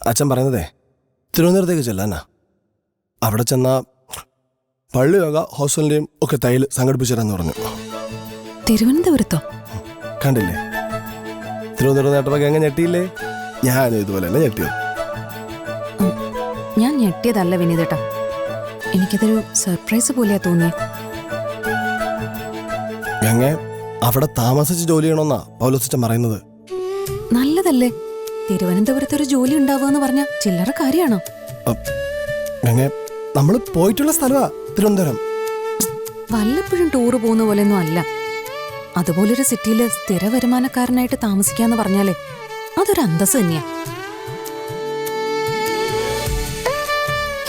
അച്ഛൻ പറയുന്നതേ തിരുവനന്തപുരത്തേക്ക് ചെല്ലാനാ. അവിടെ ചെന്നാ പള്ളി വക ഹോസ്റ്റലിൻ്റെയും ഒക്കെ തയ്യൽ സംഘടിപ്പിച്ചു തരാമെന്ന് പറഞ്ഞു. തിരുവനന്തപുരത്തോ? കണ്ടില്ലേ, തിരുവനന്തപുരം നേട്ടമൊക്കെ എങ്ങനെ ഞെട്ടിയില്ലേ? ഞാനും ഇതുപോലെ തന്നെ ഞെട്ടിയത്. ഞാൻ ഞെട്ടിയതല്ല വിനീതേട്ടാ, എനിക്കതൊരു സർപ്രൈസ് പോലെയാ തോന്നിയേ. ഗംഗെ അവിടെ താമസിച്ച് ജോലി ചെയ്യണമെന്നാ പൗലോസച്ചൻ പറയുന്നത്. നല്ലതല്ലേ, തിരുവനന്തപുരത്ത് ഒരു ജോലി ഉണ്ടാവുക പറഞ്ഞ ചില്ലറ കാര്യമാണോ? ഗംഗെ നമ്മൾ പോയിട്ടുള്ള സ്ഥലമാ തിരുവനന്തപുരം. വല്ലപ്പോഴും ടൂറ് പോകുന്ന പോലെയൊന്നും അല്ല. അതുപോലൊരു സിറ്റിയില് സ്ഥിര വരുമാനക്കാരനായിട്ട് താമസിക്കാന്ന് പറഞ്ഞാലേ അതൊരു അന്തസ് തന്നെയാ.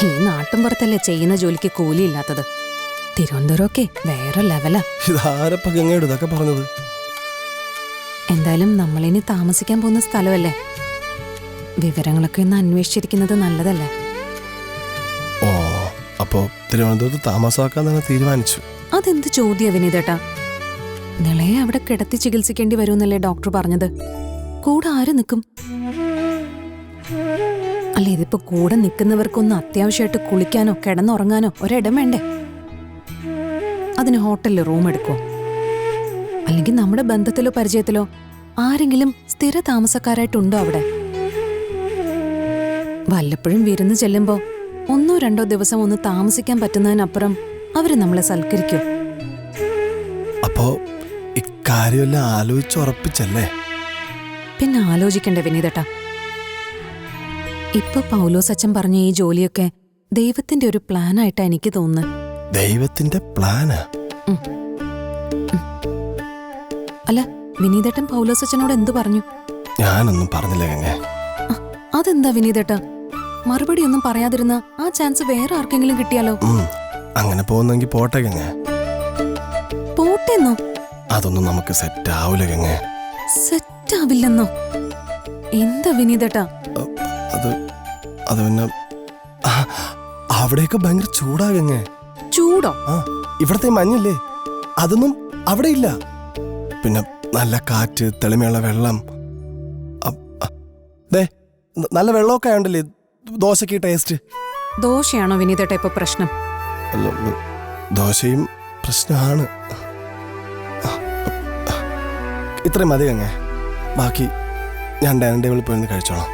ഈ നാട്ടുംപുറത്തല്ലേ ചെയ്യുന്ന ജോലിക്ക് കൂലിയില്ലാത്തത്. തിരുവനന്തപുരമൊക്കെ വേറെ ലെവലാ. ഇതാരപ്പ ഗംഗയുടെ ഇതൊക്കെ പറഞ്ഞത്? എന്തായാലും നമ്മളിനി താമസിക്കാൻ പോകുന്ന സ്ഥലമല്ലേ, വിവരങ്ങളൊക്കെ ഒന്ന് അന്വേഷിച്ചിരിക്കുന്നത് നല്ലതല്ലേ? ഓ, അപ്പോ തിരുവനന്തപുരത്ത് താമസമാക്കാൻ തന്നെ തീരുമാനിച്ചു. അതെന്ത് ചോദ്യ വിനീതേട്ടാ? നിളയെ അവിടെ കിടത്തി ചികിത്സിക്കേണ്ടി വരുമെന്നല്ലേ ഡോക്ടർ പറഞ്ഞത്? കൂടെ ആര് നിൽക്കും? അല്ല, ഇതിപ്പോ കൂടെ നിൽക്കുന്നവർക്കൊന്ന് അത്യാവശ്യമായിട്ട് കുളിക്കാനോ കിടന്നുറങ്ങാനോ ഒരിടം വേണ്ടേ? അതിന് ഹോട്ടലിൽ റൂം എടുക്കുമോ? അല്ലെങ്കിൽ നമ്മുടെ ബന്ധത്തിലോ പരിചയത്തിലോ ആരെങ്കിലും സ്ഥിര താമസക്കാരായിട്ടുണ്ടോ അവിടെ? വല്ലപ്പോഴും വിരുന്ന് ചെല്ലുമ്പോ 1-2 ദിവസം ഒന്ന് താമസിക്കാൻ പറ്റുന്നതിനപ്പുറം അവര് നമ്മളെ സൽക്കരിക്കോ? അപ്പോ ഇക്കാര്യമെല്ലാം ആലോചിച്ചുറപ്പിച്ചല്ലേ? പിന്നെ ആലോചിക്കണ്ടേ വിനീതേട്ടാ? ഇപ്പൊ പൗലോസ് അച്ഛൻ പറഞ്ഞ ഈ ജോലിയൊക്കെ ദൈവത്തിന്റെ ഒരു പ്ലാനായിട്ടാ എനിക്ക് തോന്നുന്നത്. ദൈവത്തിന്റെ പ്ലാനാ? അല്ല, വിനീതേട്ടൻ പൗലോസ് അച്ഛനോട് എന്തു പറഞ്ഞു? ഞാനൊന്നും പറഞ്ഞില്ല ഗംഗ. അതെന്താ വിനീതേട്ടാ, മറുപടി ഒന്നും പറയാതിരുന്ന ആ ചാൻസ് വേറെ ആർക്കെങ്കിലും കിട്ടിയാലോ? അങ്ങനെ പോകുന്നെങ്കിൽ പോട്ടെ ഗംഗ. പോട്ടെന്നോ? അതൊന്നും നമുക്ക് സെറ്റ് ആവൂല ഗംഗ. സെറ്റ് ആവില്ലെന്നോ? എന്താ വിനീതേട്ടാ? അത് പിന്നെ അവിടെയൊക്കെ ഭയങ്കര ചൂടാ ഗംഗ. ചൂടോ? ഇവിടത്തെ മഞ്ഞില്ലേ, അതൊന്നും അവിടെ ഇല്ല. പിന്നെ നല്ല കാറ്റ്, തെളിമയുള്ള വെള്ളം. നല്ല വെള്ളമൊക്കെ ആയണ്ടല്ലേ ദോശക്ക് ടേസ്റ്റ്. ദോശയാണോ വിനീതേട്ടാ ഇപ്പൊ പ്രശ്നം? ദോശയും പ്രശ്നമാണ്. ഇത്രയും മതി ഗംഗ, ബാക്കി ഞാൻ ഡൈനിങ് ടേബിളിൽ പോയി കഴിച്ചോളാം.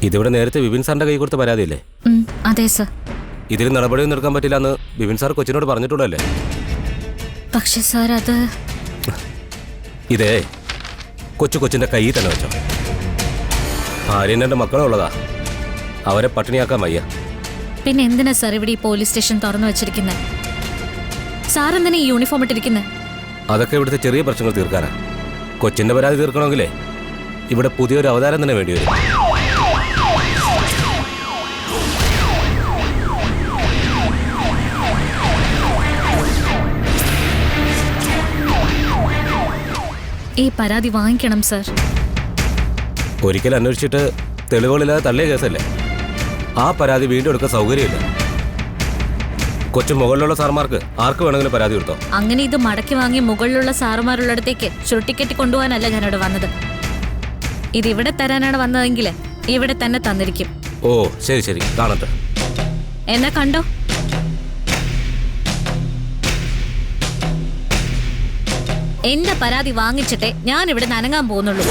ഇതിവിടെ നേരത്തെ ബിപിൻ സാറിന്റെ കൈ കൊടുത്ത പരാതിയല്ലേ? അതെ സർ. ഇതിൽ നടപടിയൊന്നും എടുക്കാൻ പറ്റില്ല എന്ന് ബിപിൻ സാർ കൊച്ചിനോട് പറഞ്ഞിട്ടുള്ളല്ലേ? പക്ഷെ സാർ അത് ഇതേ കൊച്ചിന്റെ കൈ തന്നെ വെച്ചോ. ഭാര്യയും 2 മക്കളും ഉള്ളതാ, അവരെ പട്ടിണിയാക്കാൻ വയ്യ. പിന്നെ എന്തിനാ സാർ ഇവിടെ ഈ പോലീസ് സ്റ്റേഷൻ തുറന്നു വെച്ചിരിക്കുന്നത്? സാർ എന്തിനാ ഈ യൂണിഫോം ഇട്ടിരിക്കുന്നത്? അതൊക്കെ ഇവിടുത്തെ ചെറിയ പ്രശ്നങ്ങൾ തീർക്കാനാ. കൊച്ചിന്റെ പരാതി തീർക്കണമെങ്കിലേ ഇവിടെ പുതിയൊരു അവതാരം തന്നെ വേണ്ടി വരും. ഈ പരാതി വാങ്ങിക്കണം സർ. ഒരിക്കൽ അന്വേഷിച്ചിട്ട് തെളിവുകളില്ലാതെ തള്ളിയ കേസല്ലേ? ആ പരാതി വീണ്ടും എടുക്കാൻ സൗകര്യമില്ല. കൊച്ചു മുകളിലുള്ള സാർമാർക്ക് ആർക്ക് വേണമെങ്കിലും പരാതി കൊടുത്തോ. അങ്ങനെ ഇത് മടക്കി വാങ്ങി മുകളിലുള്ള സാറുമാരുള്ളിടത്തേക്ക് ചുരുട്ടിക്കെട്ടി കൊണ്ടുപോകാനല്ല ഞാനിവിടെ വന്നത്. ഇതിവിടെ തരാനാണ് വന്നതെങ്കിൽ ഇവിടെ തന്നെ തന്നിരിക്കും. ഓ ശരി ശരി, കാണട്ടെ. എന്നാ കണ്ടോ? എന്റെ പരാതി വാങ്ങിച്ചിട്ടേ ഞാൻ ഇവിടെ നനങ്ങാൻ പോകുന്നുള്ളൂ.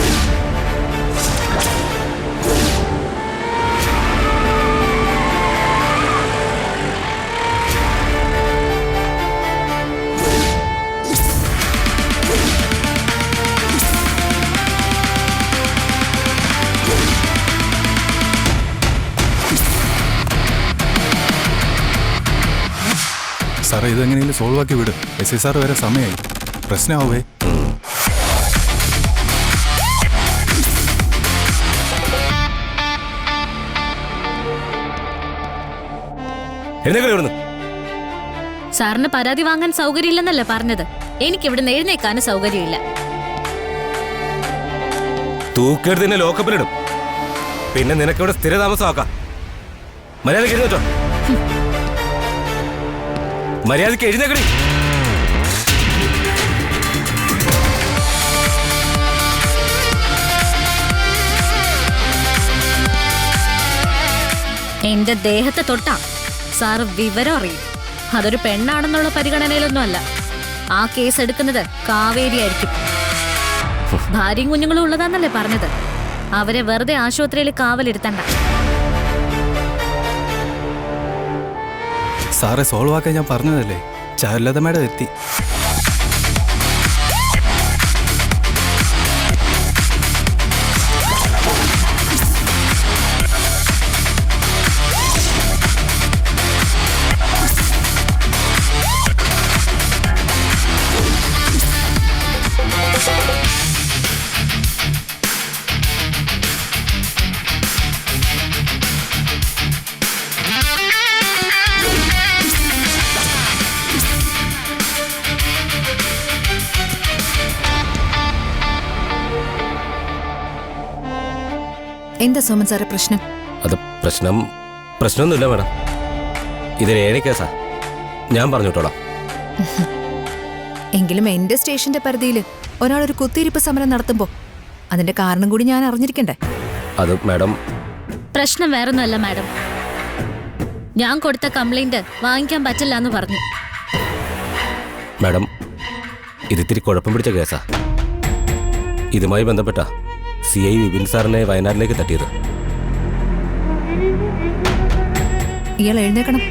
സാറേ, ഇതെങ്ങനെയും സോൾവ് ആക്കി വിട്. SI സാർ വരെ സമയമായി. പ്രശ്നമാവേ. എഴുന്നേക്കണേ ഇവിടുന്ന്. സാറിന് പരാതി വാങ്ങാൻ സൗകര്യമില്ലെന്നല്ലേ പറഞ്ഞത്? എനിക്ക് ഇവിടുന്ന് എഴുന്നേക്കാനും സൗകര്യമില്ല. തൂക്കെടുത്ത് നിന്നെ ലോക്കപ്പിലിടും. പിന്നെ നിനക്കിവിടെ സ്ഥിരതാമസമാക്കാം. മര്യാദക്ക് എഴുന്നേറ്റോ. മര്യാദക്ക് എഴുന്നേക്കടി. എന്റെ ദേഹത്തെ തൊട്ടാ സാറ് വിവരം അറിയും. അതൊരു പെണ്ണാണെന്നുള്ള പരിഗണനയിലൊന്നും അല്ല. ആ കേസ് എടുക്കുന്നത് കാവേരി ആയിരിക്കും. ഭാര്യയും കുഞ്ഞുങ്ങളും ഉള്ളതാന്നല്ലേ പറഞ്ഞത്? അവരെ വെറുതെ ആശുപത്രിയിൽ കാവലിരുത്തണ്ട. സാറെ സോൾവ് ആക്കാൻ ഞാൻ പറഞ്ഞതല്ലേ. ചാരുലത മേഡം എത്തി. എന്താ സോമൻ സാറേ പ്രശ്നം? അത് പ്രശ്നമൊന്നുമില്ല മാഡം. ഇതൊരു 7 കേസാ. ഞാൻ പറഞ്ഞിട്ടോളാം. എങ്കിലും എന്റെ സ്റ്റേഷന്റെ പരിധിയിൽ ഒരാളൊരു കുത്തിയിരിപ്പ് സമരം നടത്തുമ്പോ അതിന്റെ കാരണം കൂടി ഞാൻ അറിഞ്ഞിരിക്കണ്ടേ? അത് മാഡം, പ്രശ്നം വേറൊന്നുമല്ല മാഡം. ഞാൻ കൊടുത്ത കംപ്ലൈന്റ് വാങ്ങിക്കാൻ പറ്റില്ല എന്ന് പറഞ്ഞു. മാഡം, ഇതിത്തിരി കുഴപ്പം പിടിച്ച കേസാ. ഇതുമായി ബന്ധപ്പെട്ട CI വിപിൻ സാറിനെ വയനാട്ടിലേക്ക് തട്ടിയത്. ഇയാൾ എഴുന്നേക്കണം.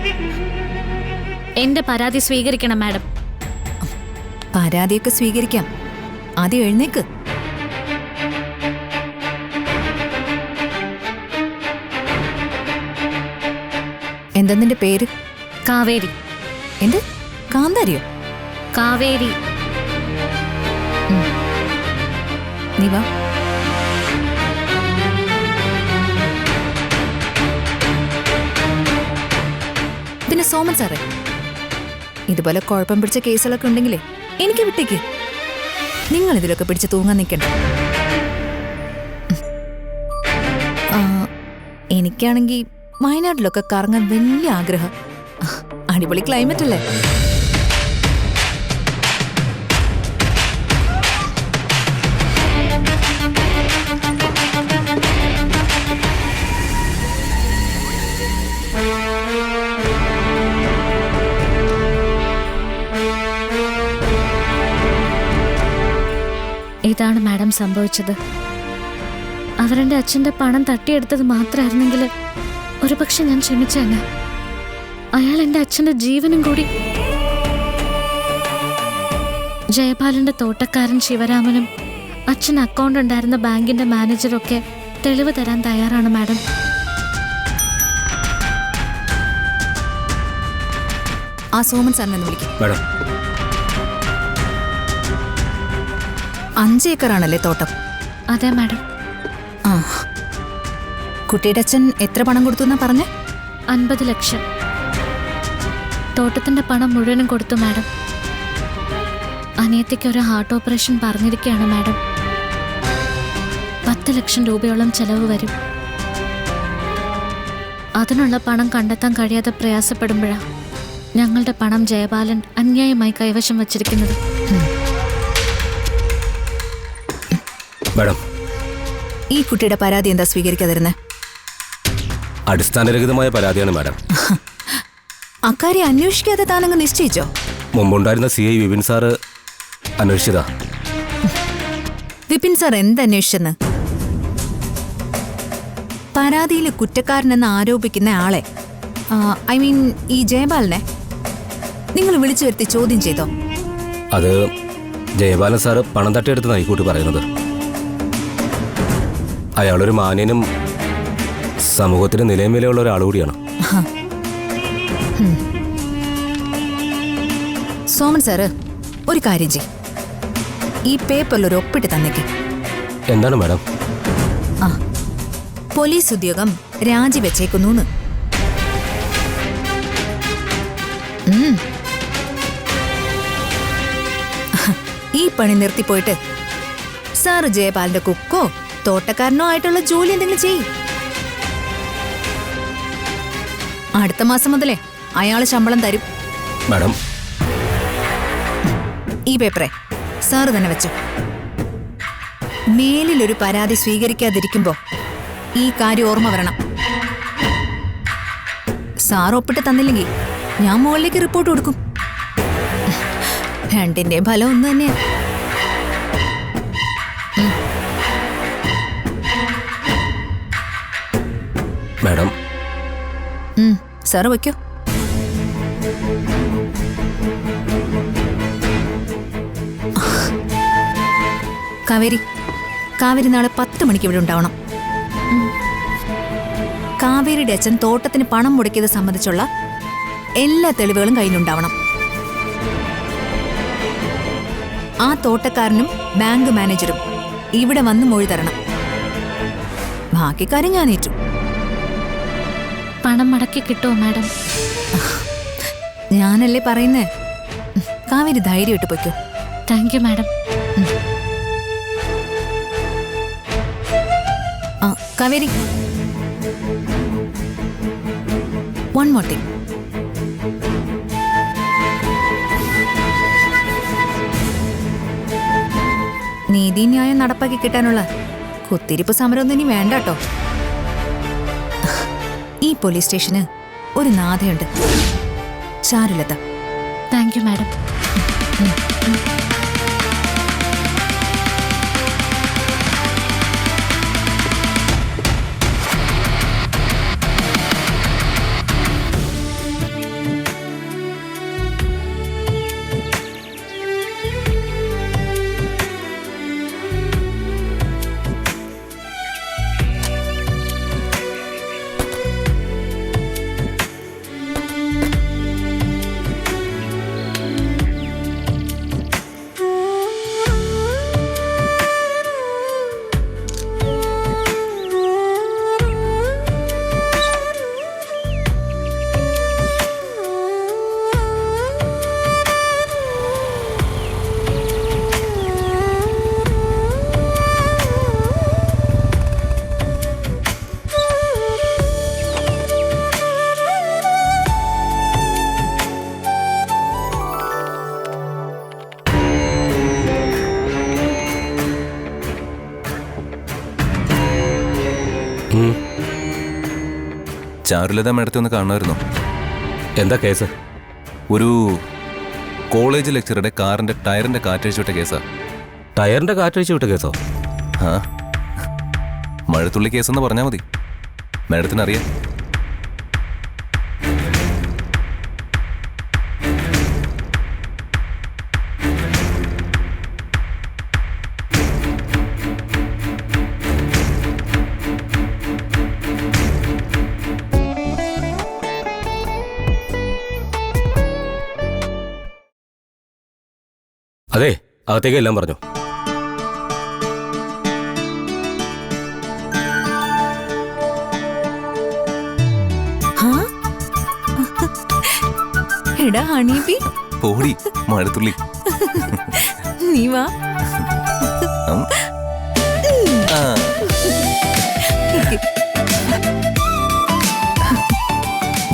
എന്റെ പരാതി സ്വീകരിക്കണം മാഡം. പരാതിയൊക്കെ സ്വീകരിക്കാം, ആദ്യം എഴുന്നേക്ക്. എന്താ നിന്റെ പേര്? കാവേരി. എന്ത്? കാന്താരിയോ? കാവേരി. നീ വാ. പിന്നെ സോമൻ സാറേ, ഇതുപോലെ കുഴപ്പം പിടിച്ച കേസുകളൊക്കെ ഉണ്ടെങ്കിലേ എനിക്ക് വിട്ടേക്ക്. നിങ്ങൾ ഇതിലൊക്കെ പിടിച്ച് തൂങ്ങാൻ നിൽക്കണ്ട. എനിക്കാണെങ്കിൽ വയനാട്ടിലൊക്കെ കറങ്ങാൻ വലിയ ആഗ്രഹം. അടിപൊളി ക്ലൈമറ്റ് അല്ലേ? ഇതാണ് മാഡം സംഭവിച്ചത്. അവരെന്റെ അച്ഛന്റെ പണം തട്ടിയെടുത്തത് മാത്രമായിരുന്നെങ്കിൽ ഒരുപക്ഷെ ഞാൻ ക്ഷമിച്ചേനെ. അയാൾ എന്റെ അച്ഛന്റെ ജീവനും കൂടി. ജയപാലന്റെ തോട്ടക്കാരൻ ശിവരാമനും അച്ഛൻ അക്കൗണ്ട് ഉണ്ടായിരുന്ന ബാങ്കിന്റെ മാനേജറൊക്കെ തെളിവ് തരാൻ തയ്യാറാണ് മാഡം. ആ സോമൻ സാറിനെ ഒന്ന് വിളിക്കും. മാഡം, 5 ഏക്കറാണല്ലേ തോട്ടം? അതെ മാഡം. ആ, കുട്ടിയുടെ അച്ഛൻ എത്ര പണം കൊടുത്തു എന്നാ പറഞ്ഞേ? 50 ലക്ഷം. തോട്ടത്തിന്റെ പണം മുഴുവനും കൊടുത്തു മാഡം. അനിയത്തിക്ക് ഒരു ഹാർട്ട് ഓപ്പറേഷൻ പറഞ്ഞിരിക്കുകയാണ് മാഡം. 10 ലക്ഷം രൂപയോളം ചെലവ് വരും. അതിനുള്ള പണം കണ്ടെത്താൻ കഴിയാതെ പ്രയാസപ്പെടുമ്പോഴാണ് ഞങ്ങളുടെ പണം ജയപാലൻ അന്യായമായി കൈവശം വച്ചിരിക്കുന്നത്. മാഡം, ഈ കുട്ടിയുടെ പരാതി എന്താ സ്വീകരിക്കാതിരുന്നേ? അടിസ്ഥാനരഹിതമായ പരാതിയാണ് മാഡം. അക്കാര്യം അന്വേഷിക്കാതെ താനങ്ങ് നിശ്ചയിച്ചോ? മുമ്പുണ്ടായിരുന്ന CI വിപിൻ സാറ് അന്വേഷിച്ചതാ. വിപിൻ സാർ എന്തന്വേഷിച്ചെന്ന്? പരാതിയിൽ കുറ്റക്കാരനെന്ന് ആരോപിക്കുന്ന ആളെ, ഐ മീൻ ഈ ജയപാലനെ നിങ്ങൾ വിളിച്ചു വരുത്തി ചോദ്യം ചെയ്തോ? അത് ജയപാലൻ സാറ് പണം തട്ടിയെടുത്തെന്നായി കൂട്ടി പറയുന്നത്. അയാളൊരു മാന്യനും സമൂഹത്തിന് നിലയും വിലയുള്ള ഒരാൾ കൂടിയാണ്. സോമൻ സാറ് ഒരു കാര്യം ചെയ്യും, ഈ പേപ്പറിൽ ഒരു ഒപ്പിട്ട് തന്നേക്ക്. എന്താണ് മാഡം? ആ, പോലീസ് ഉദ്യോഗം രാജിവെച്ചേക്കുന്നു. പണി നിർത്തിപ്പോയിട്ട് സാറ് ജയപാലിന്റെ കുക്കോ തോട്ടക്കാരനോ ആയിട്ടുള്ള ജോലി എന്തെങ്കിലും ചെയ്യും. അടുത്ത മാസം മുതലേ അയാള് ശമ്പളം തരും. മാഡം, ഈ പേപ്പറെ സാറ് തന്നെ വെച്ചു. മേലിലൊരു പരാതി സ്വീകരിക്കാതിരിക്കുമ്പോ ഈ കാര്യം ഓർമ്മ വരണം. സാർ ഒപ്പിട്ട് തന്നില്ലെങ്കിൽ ഞാൻ മുകളിലേക്ക് റിപ്പോർട്ട് കൊടുക്കും. രണ്ടിന്റെ ഫലം ഒന്ന് തന്നെയാ. Madam, sir വയ്ക്കോ. കാവേരി നാളെ 10 മണിക്ക് ഇവിടെ ഉണ്ടാവണം. കാവേരിയുടെ അച്ഛൻ തോട്ടത്തിന് പണം മുടക്കിയത് സംബന്ധിച്ചുള്ള എല്ലാ തെളിവുകളും കയ്യിലുണ്ടാവണം. ആ തോട്ടക്കാരനും ബാങ്ക് മാനേജരും ഇവിടെ വന്ന് മൊഴി തരണം. ബാക്കി കാര്യം ഞാൻ ഏറ്റു. പണം മടക്കി കിട്ടുമോ മാഡം? ഞാനല്ലേ പറയുന്നേ. കാവേരി ധൈര്യമായിട്ട് പൊയ്ക്കോ. Thank you madam. Kaveri, one more thing. നീതിന്യായം നടപ്പാക്കി കിട്ടാനുള്ള കുത്തിരിപ്പ് സമരമൊന്നും ഇനി വേണ്ട കേട്ടോ. ഈ പോലീസ് സ്റ്റേഷന് ഒരു നാഥയുണ്ട്, Charulata. Thank you madam. Charulata മേഡത്തെ ഒന്ന് കാണുമായിരുന്നു. എന്താ കേസ്? ഒരു കോളേജ് ലെക്ചറുടെ കാറിന്റെ ടയറിന്റെ കാറ്റഴിച്ചു വിട്ട കേസാ. ടയറിന്റെ കാറ്റഴിച്ചു വിട്ട കേസോ? ആ, മഴത്തുള്ളി കേസെന്ന് പറഞ്ഞാൽ മതി. മേഡത്തിനറിയാം. അതെ, അകത്തേക്ക് എല്ലാം പറഞ്ഞു. എടാ ഹണീബി, പോടി മഴത്തുള്ളി. നീ വാ.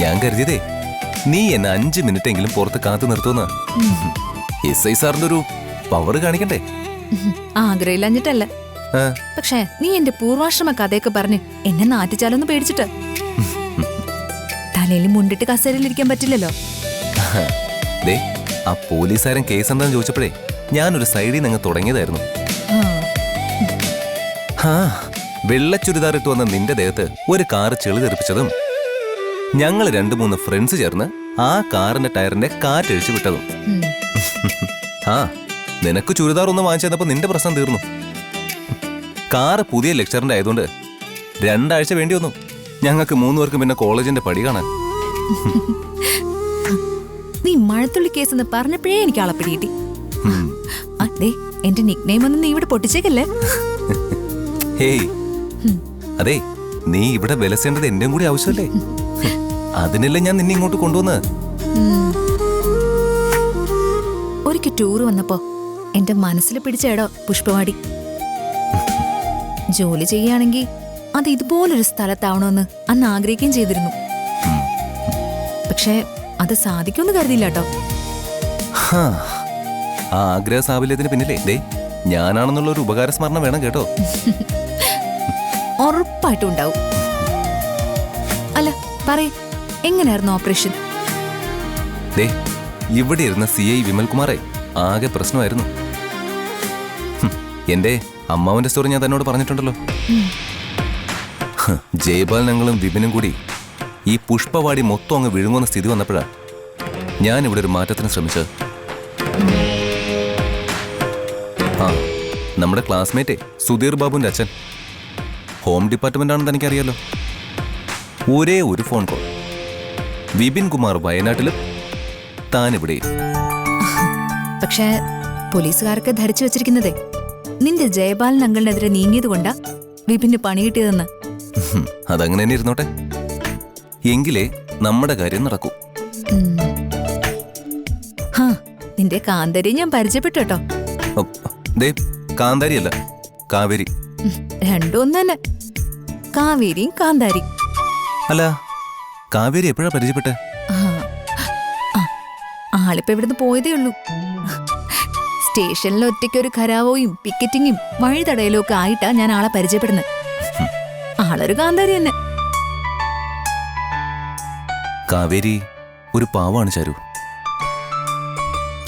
ഞാൻ കരുതിയതേ നീ എന്നെ 5 മിനിറ്റെങ്കിലും പുറത്ത് കാത്തു നിർത്തുന്ന. SI സാറിന്റെ ഒരു പവർ കാണിക്കണ്ടേ? ആഗ്രഹമില്ലഞ്ഞിട്ടല്ല, പക്ഷേ നീ എന്റെ പൂർവാശ്രമ കഥയൊക്കെ പറഞ്ഞ് എന്നെ നാറ്റിച്ചാലൊന്ന് പേടിച്ചിട്ട്. തലയിൽ മുണ്ടിട്ട് കസേരയിലിരിക്കാൻ പറ്റില്ലല്ലോ. ദേ, ആ പോലീസുകാരൻ കേസ് എന്താന്ന് ചോദിച്ചപ്പോഴേ ഞാനൊരു സൈഡിൽ നിന്ന് അങ്ങ് തുടങ്ങിയതായിരുന്നു. വെള്ള ചുരിദാർ ഇട്ട് വന്ന നിന്റെ ദേഹത്ത് ഒരു കാറ് ചെളി തെറിപ്പിച്ചതും ഞങ്ങൾ 2-3 ഫ്രണ്ട്സ് ചേർന്ന് ആ കാറിന്റെ ടയറിന്റെ കാറ്റഴിച്ചു വിട്ടതും. നിനക്ക് ചുരിദാർ ഒന്ന് വാങ്ങിച്ചു തന്നപ്പോ നിന്റെ പ്രശ്നം തീർന്നു. കാറ് പുതിയ ലെക്ചറിന്റെ ആയതുകൊണ്ട് 2 ആഴ്ച വേണ്ടി വന്നു ഞങ്ങൾക്ക് 3 പേർക്കും പിന്നെ കോളേജിന്റെ പടി കാണാൻ. നീ മഴത്തുള്ളി കേസ് എന്ന് പറഞ്ഞപ്പോഴേ എനിക്ക് ആളപ്പിടി കിട്ടി. അതെ, എന്റെ നിക്നെയിം ഒന്നും നീ ഇവിടെ പൊട്ടിച്ചേക്കല്ലേ? ഹേയ്, അതെ, നീ ഇവിടെ വിലസേണ്ടത് എന്റെയും കൂടി ആവശ്യമല്ലേ? അതിനല്ലേ ഞാൻ നിന്നെ ഇങ്ങോട്ട് കൊണ്ടുവന്ന്. ഒരിക്കൽ ടൂർ വന്നപ്പോ എന്റെ മനസ്സിൽ പിടിച്ച ഇടോ പുഷ്പവാടി. ജോലി ചെയ്യുകയാണെങ്കിൽ അത് ഇതുപോലൊരു സ്ഥലത്താവണമെന്ന് അന്ന് ആഗ്രഹിക്കുകയും ചെയ്തിരുന്നു. പക്ഷേ അത് സാധിക്കുമെന്ന് കരുതിയില്ല കേട്ടോ. ഹാ, ആ ആഗ്രഹ സാഫല്യത്തിന് പിന്നിലേ ദേ ഞാനാണെന്നുള്ള ഒരു ഉപകാര സ്മരണ വേണം കേട്ടോ. ഉറപ്പായിട്ടും ഉണ്ടാവും. അല്ല പറയ്, എങ്ങനെയായിരുന്നു ഓപ്പറേഷൻ? ദേ ഇവിടെ ഇരുന്ന CI വിമൽകുമാറെ ആകെ പ്രശ്നമായിരുന്നു. എന്റെ അമ്മാവന്റെ സ്റ്റോറി ഞാൻ തന്നോട് പറഞ്ഞിട്ടുണ്ടല്ലോ. ജയ്പാൽ ഞങ്ങളും വിപിനും കൂടി ഈ പുഷ്പവാടി മൊത്തം അങ്ങ് വിഴുങ്ങുന്ന സ്ഥിതി വന്നപ്പോഴാണ് ഞാൻ ഇവിടെ ഒരു മാറ്റത്തിന് ശ്രമിച്ചത്. ആ, നമ്മുടെ ക്ലാസ്മേറ്റേ സുധീർ ബാബുവിന്റെ അച്ഛൻ ഹോം ഡിപ്പാർട്ട്മെന്റ് ആണെന്ന് എനിക്കറിയാലോ. ഒരേ ഒരു ഫോൺ കോൾ, വിപിൻ കുമാർ വയനാട്ടിലും താൻ ഇവിടെയും. പക്ഷേ പോലീസുകാർക്ക് ധരിച്ചു വെച്ചിരിക്കുന്നതേ നിന്റെ ജയപാലൻ അങ്കിളിനെതിരെ നീങ്ങിയത് കൊണ്ടാ വിപിന് പണി കിട്ടിയതെന്ന്. അതങ്ങനെ തന്നെ ഇരുന്നോട്ടെ, എങ്കിലേ നമ്മുടെ കാര്യം നടക്കൂ. ഹാ, നിന്റെ കാന്താരി ഞാൻ പരിചയപ്പെട്ടു കേട്ടോ. ദേ കാന്താരിയല്ല, കാവേരി. രണ്ടും ഒന്ന് തന്നെ, കാവേരിയും കാന്താരി. അല്ല, കാവേരി എപ്പോഴാ പരിചയപ്പെട്ടെ? ആളിപ്പോ ഇവിടുന്ന് പോയതേ ഉള്ളൂ. സ്റ്റേഷനിൽ ഒറ്റയ്ക്കൊരു ഖരാവോയും പിക്കറ്റിങ്ങും വഴിതടയലും ഒക്കെ ആയിട്ടാ ഞാൻ ആളെ പരിചയപ്പെടുന്നത്. ആളൊരു കാന്താരി തന്നെ. കാവേരി ഒരു പാവാണ് ചാരു.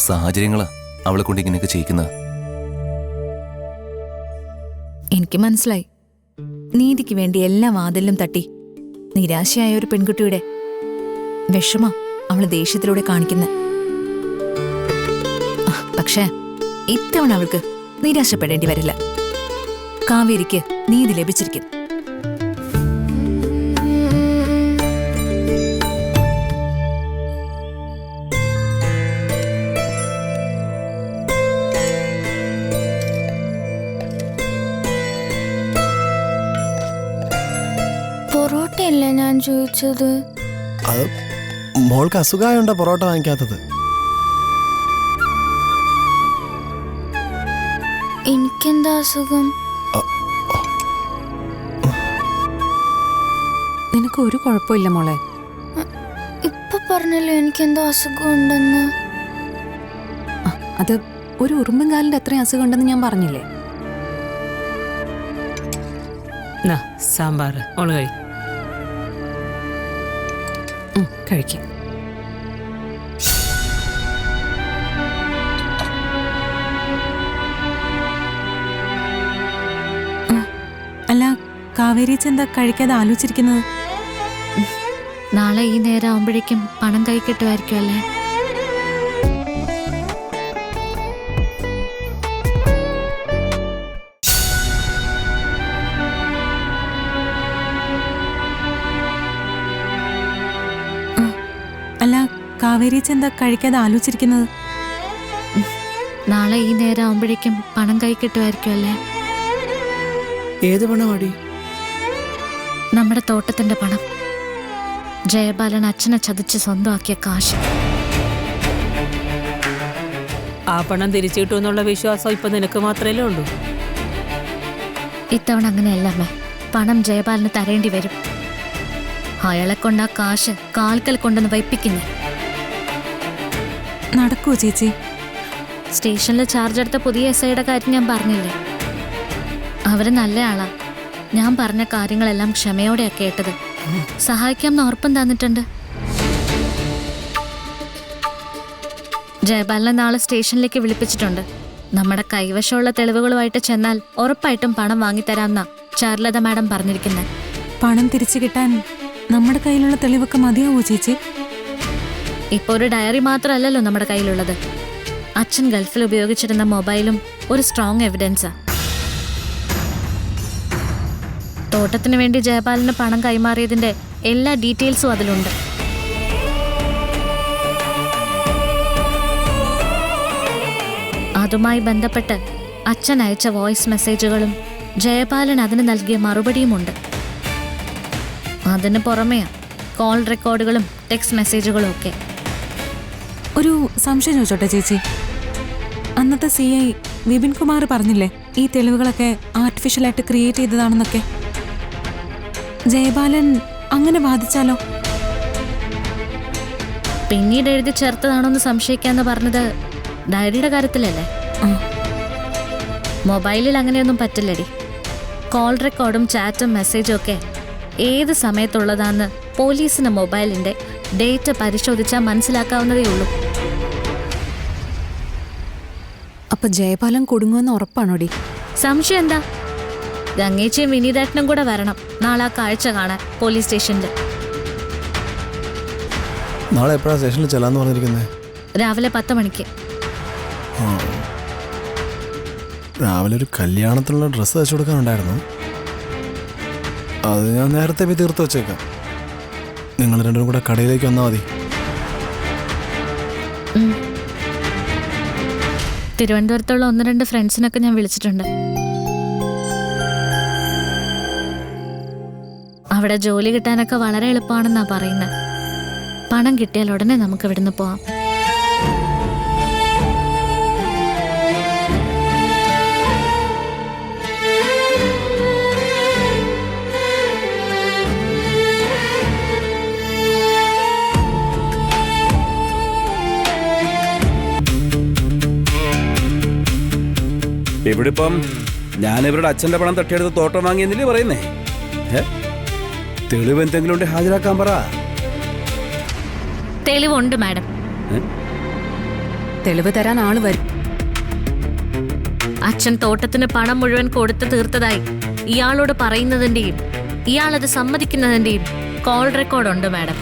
സാഹചര്യങ്ങളാ അവളെ കൊണ്ട് ഇങ്ങനെയൊക്കെ ചെയ്യിക്കുന്നത്. എനിക്ക് മനസ്സിലായി. നീതിക്ക് വേണ്ടി എല്ലാ വാതിലും തട്ടി നിരാശയായ ഒരു പെൺകുട്ടിയുടെ വിഷമ അവള് ദേഷ്യത്തിലൂടെ കാണിക്കുന്നത്. പക്ഷേ ഇത്തവണ അവൾക്ക് നിരാശപ്പെടേണ്ടി വരില്ല. കാവേരിക്ക് നീതി ലഭിച്ചിരിക്കും. പൊറോട്ടയല്ലേ ഞാൻ ചോദിച്ചത്? അത് മോൾക്ക് അസുഖമായോണ്ടാ പൊറോട്ട വാങ്ങിക്കാത്തത്. എനിക്കെന്താ അസുഖം? നിനക്ക് ഒരു കുഴപ്പമില്ല മോളെ. ഇപ്പൊ പറഞ്ഞല്ലോ എനിക്കെന്തോ അസുഖം ഉണ്ടെന്ന്. അത് ഒരു ഉറുമ്പുംകാലിന്റെ അത്രയും അസുഖം ഉണ്ടെന്ന് ഞാൻ പറഞ്ഞില്ലേ? സാമ്പാർ ഓള് കഴിക്കും. അല്ല, കാവേരിച്ച് എന്താ കഴിക്കാതെ ആലോചിച്ചിരിക്കുന്നത്? നാളെ ഈ നേരം ആവുമ്പോഴേക്കും പണം കൈ കിട്ടുമായിരിക്കും അല്ലേ? അല്ല, കാവേരിച്ച് എന്താ കഴിക്കാതെ ആലോചിച്ചിരിക്കുന്നത്? നാളെ ഈ നേരം ആവുമ്പോഴേക്കും പണം കൈ കിട്ടുമായിരിക്കും അല്ലേ? ഏത് പണമാടി? നമ്മുടെ തോട്ടത്തിന്റെ പണം. ജയപാലൻ അച്ഛനെ ചതിച്ച് സ്വന്തമാക്കിയ കാശ്. ആ പണം തിരിച്ചു കിട്ടുമെന്നുള്ള വിശ്വാസം ഇപ്പൊ നിനക്ക് മാത്രമേ ഉള്ളൂ. ഇത്തവണ അങ്ങനെയല്ലമ്മേ. പണം ജയപാലന് തരേണ്ടി വരും. അയാളെ കൊണ്ട് ആ കാശ് കാൽക്കൽ കൊണ്ടുവന്ന് വയ്പ്പിക്കുന്നേ. നടക്കുവോ ചേച്ചി? സ്റ്റേഷനിൽ ചാർജ് എടുത്ത പുതിയ SIയുടെ കാര്യം ഞാൻ പറഞ്ഞില്ലേ? അവര് നല്ല ആളാ. ഞാൻ പറഞ്ഞ കാര്യങ്ങളെല്ലാം ക്ഷമയോടെയാ കേട്ടത്. സഹായിക്കാമെന്ന് ഉറപ്പും തന്നിട്ടുണ്ട്. ജയപാലിനെ നാളെ സ്റ്റേഷനിലേക്ക് വിളിപ്പിച്ചിട്ടുണ്ട്. നമ്മുടെ കൈവശമുള്ള തെളിവുകളുമായിട്ട് ചെന്നാൽ ഉറപ്പായിട്ടും പണം വാങ്ങിത്തരാമെന്നാ ചാരുലത മാഡം പറഞ്ഞിരിക്കുന്നത്. പണം തിരിച്ചു കിട്ടാൻ നമ്മുടെ കയ്യിലുള്ള തെളിവൊക്കെ മതിയാവോ ചേച്ചി? ഇപ്പൊ ഒരു ഡയറി മാത്രമല്ലല്ലോ നമ്മുടെ കയ്യിലുള്ളത്. അച്ഛൻ ഗൾഫിൽ ഉപയോഗിച്ചിരുന്ന മൊബൈലും ഒരു സ്ട്രോങ് എവിഡൻസാ. തോട്ടത്തിന് വേണ്ടി ജയപാലിന് പണം കൈമാറിയതിന്റെ എല്ലാ ഡീറ്റെയിൽസും അതിലുണ്ട്. അതുമായി ബന്ധപ്പെട്ട് അച്ഛൻ അയച്ച വോയിസ് മെസ്സേജുകളും ജയപാലൻ അതിന് നൽകിയ മറുപടിയുമുണ്ട്. അതിന് പുറമെയാ കോൾ റെക്കോർഡുകളും ടെക്സ്റ്റ് മെസ്സേജുകളും ഒക്കെ. ഒരു സംശയം ചോദിച്ചോട്ടെ ചേച്ചി? അന്നത്തെ CI വിപിൻ കുമാർ പറഞ്ഞില്ലേ ഈ തെളിവുകളൊക്കെ ആർട്ടിഫിഷ്യലായിട്ട് ക്രിയേറ്റ് ചെയ്തതാണെന്നൊക്കെ. ജയബാലൻ അങ്ങനെ വാദിച്ചാലോ? പിന്നീട് എഴുതി ചേർത്തതാണോന്ന് സംശയിക്കാന്ന് പറഞ്ഞത് ഡയറിയുടെ കാര്യത്തിലല്ലേ? മൊബൈലിൽ അങ്ങനെയൊന്നും പറ്റില്ലടി. കോൾ റെക്കോർഡും ചാറ്റും മെസ്സേജും ഒക്കെ ഏത് സമയത്തുള്ളതാന്ന് പോലീസിന് മൊബൈലിന്റെ ഡേറ്റ പരിശോധിച്ചാൽ മനസ്സിലാക്കാവുന്നതേ ഉള്ളൂ. അപ്പൊ ജയപാലൻ കുടുങ്ങുമെന്ന് ഉറപ്പാണോടി? സംശയം എന്താ? ഗംഗേച്ചിയും വിനീതേട്ടനും കൂടെ വരണം നാളെ ആ കാഴ്ച കാണാൻ പോലീസ് സ്റ്റേഷനിൽ. നാളെ എപ്പോഴാണ് സ്റ്റേഷനിൽ ചെല്ലാന്ന് പറഞ്ഞിരിക്കുന്നത്? രാവിലെ 10 മണിക്ക്. രാവിലെ ഒരു കല്യാണത്തിനുള്ള ഡ്രസ്സ് തയ്ച്ചു കൊടുക്കാനുണ്ടായിരുന്നു. അത് ഞാൻ നേരത്തെ പോയി തീർത്ത് വെച്ചേക്കാം. നിങ്ങൾ രണ്ടും കൂടെ കടയിലേക്ക് വന്നാൽ മതി. തിരുവനന്തപുരത്തുള്ള 1-2 ഫ്രണ്ട്സിനൊക്കെ ഞാൻ വിളിച്ചിട്ടുണ്ട്. അവിടെ ജോലി കിട്ടാനൊക്കെ വളരെ എളുപ്പമാണെന്നാ പറയുന്നത്. പണം കിട്ടിയാൽ ഉടനെ നമുക്ക് ഇവിടുന്ന് പോവാം. ഇവിടെ ഇപ്പം ഞാൻ ഇവരുടെ അച്ഛൻ്റെ പണം തട്ടിയെടുത്ത് തോട്ടം വാങ്ങിയെന്നില്ലേ പറയുന്നേ? തെളിവ് എന്തെങ്കിലും ഉണ്ട് ഹാജരാക്കാൻ പറ. തെളിവുണ്ട് മാഡം. തെളിവ് തരാൻ ആള് വരും. അച്ഛൻ തോട്ടത്തിന് പണം മുഴുവൻ കൊടുത്തു തീർത്തതായി ഇയാളോട് പറയുന്നതിന്റെയും ഇയാളത് സമ്മതിക്കുന്നതിന്റെയും കോൾ റെക്കോർഡ് ഉണ്ട് മാഡം.